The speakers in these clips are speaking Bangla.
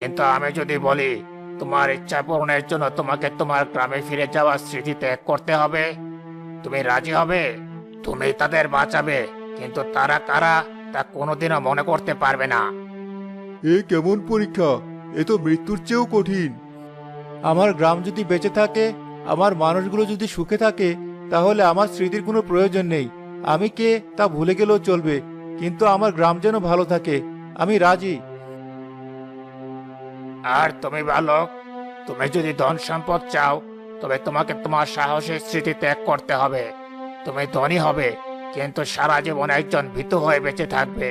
কিন্তু আমি যদি বলি তোমার ইচ্ছা পূরণের জন্য তোমাকে তোমার গ্রামে ফিরে যাওয়ার স্মৃতি ত্যাগ করতে হবে, তুমি রাজি হবে? তুমি তাদের বাঁচাবে, কিন্তু তারা কারা তা কোনোদিনও মনে করতে পারবে না। এ কেমন পরীক্ষা! এ তো মৃত্যুর চেয়েও কঠিন। আমার গ্রাম যদি বেঁচে থাকে, আমার মানুষগুলো যদি সুখে থাকে, তাহলে আমার স্মৃতির কোনো প্রয়োজন নেই। আমি কে তা ভুলে গেলেও চলবে, কিন্তু আমার গ্রাম যেন ভালো থাকে। আমি রাজি। আর তুমি বালক, তুমি যদি ধন সম্পদ চাও, তবে তোমাকে তোমার সাহসের স্মৃতি ত্যাগ করতে হবে। তুমি ধনী হবে, কিন্তু সারা জীবন একজন ভীতু হয়ে বেঁচে থাকবে।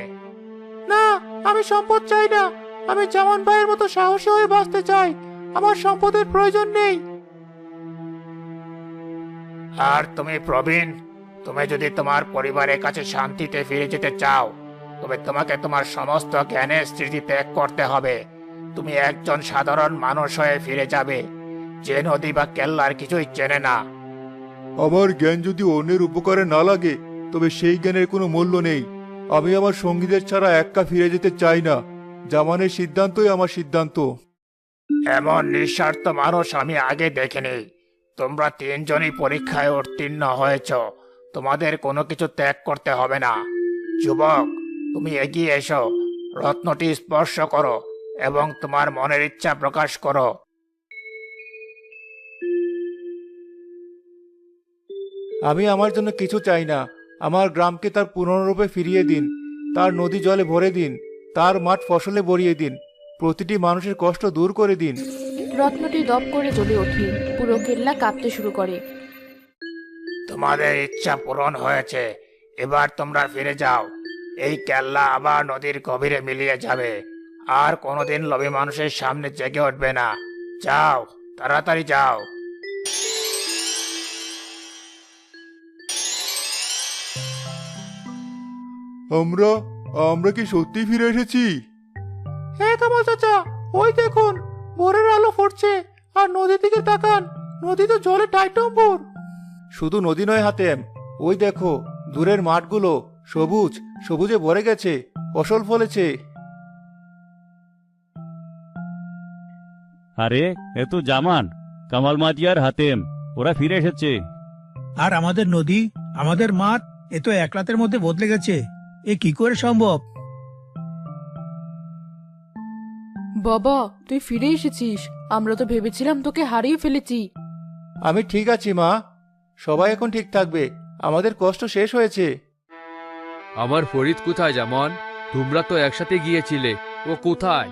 না, আমি সম্পদ চাই না। আমি জামান ভাইয়ের মতো সাহসী হয়ে বাঁচতে চাই। আমার সম্পদের প্রয়োজন নেই। আর তুমি প্রবীণ, তুমি যদি তোমার পরিবারের কাছে শান্তিতে ফিরে যেতে চাও, তবে তোমাকে তোমার সমস্ত জ্ঞানের স্মৃতি ত্যাগ করতে হবে। তুমি একজন সাধারণ মানুষ হয়ে ফিরে যাবে, যে নদী বা কেল্লার কিছুই চেনে না। আমার জ্ঞান যদি অন্যের উপকারে না লাগে, তবে সেই জ্ঞানের কোনো মূল্য নেই। আমি আমার সঙ্গীদের ছাড়া একা ফিরে যেতে চাই না। জামানের সিদ্ধান্তই আমার সিদ্ধান্ত। এমন নিঃস্বার্থ মানুষ আমি আগে দেখিনি। তোমরা তিনজনই পরীক্ষায় উত্তীর্ণ হয়েছ, তোমাদের কোনো কিছু ত্যাগ করতে হবে না। যুবক, তুমি এগিয়ে এসো, রত্নটি স্পর্শ করো এবং তোমার মনের ইচ্ছা প্রকাশ করো। আমি আমার জন্য কিছু চাই না। আমার গ্রামকে তার পুনর্রূপে ফিরিয়ে দিন। তার নদী জলে ভরে দিন। তার মাঠ ফসলে ভরিয়ে দিন। প্রতিটি মানুষের কষ্ট দূর করে দিন। রত্নটি দপ করে জ্বলে ওঠে, পুরো কেল্লা কাঁপতে শুরু করে। তোমাদের ইচ্ছা পূরণ হয়েছে, এবার তোমরা ফিরে যাও। এই কেল্লা আবার নদীর গভীরে মিলিয়ে যাবে, আর কোনোদিন লোভী মানুষের সামনে জেগে উঠবে না। যাও, তাড়াতাড়ি যাও। আমরা আমরা কি সত্যি ফিরে এসেছি? হ্যাঁ কামাল চাচা, ওই দেখুন, ভোরের আলো ফুটছে। আর নদীর দিকে তাকান, নদী তো জলে টাইটম্বুর। শুধু নদী নয় হাতেম, ওই দেখো, দূরের মাঠগুলো সবুজ সবুজে ভরে গেছে, ফসল ফলেছে। আরে, এ তো জামান, কামাল মাঝি আর হাতেম, ওরা ফিরে এসেছে। আর আমাদের নদী, আমাদের মাঠ, এ তো এক রাতের মধ্যে বদলে গেছে। এ কি করে সম্ভব? বাবা, তুই ফিরে এসেছিস। আমরা তো ভেবেছিলাম তোকে হারিয়ে ফেলেছি। আমি ঠিক আছি মা, সবাই এখন ঠিক থাকবে। আমাদের কষ্ট শেষ হয়েছে। আমার ফরিদ কোথায় জামান? তোমরা তো একসাথে গিয়েছিলে, ও কোথায়?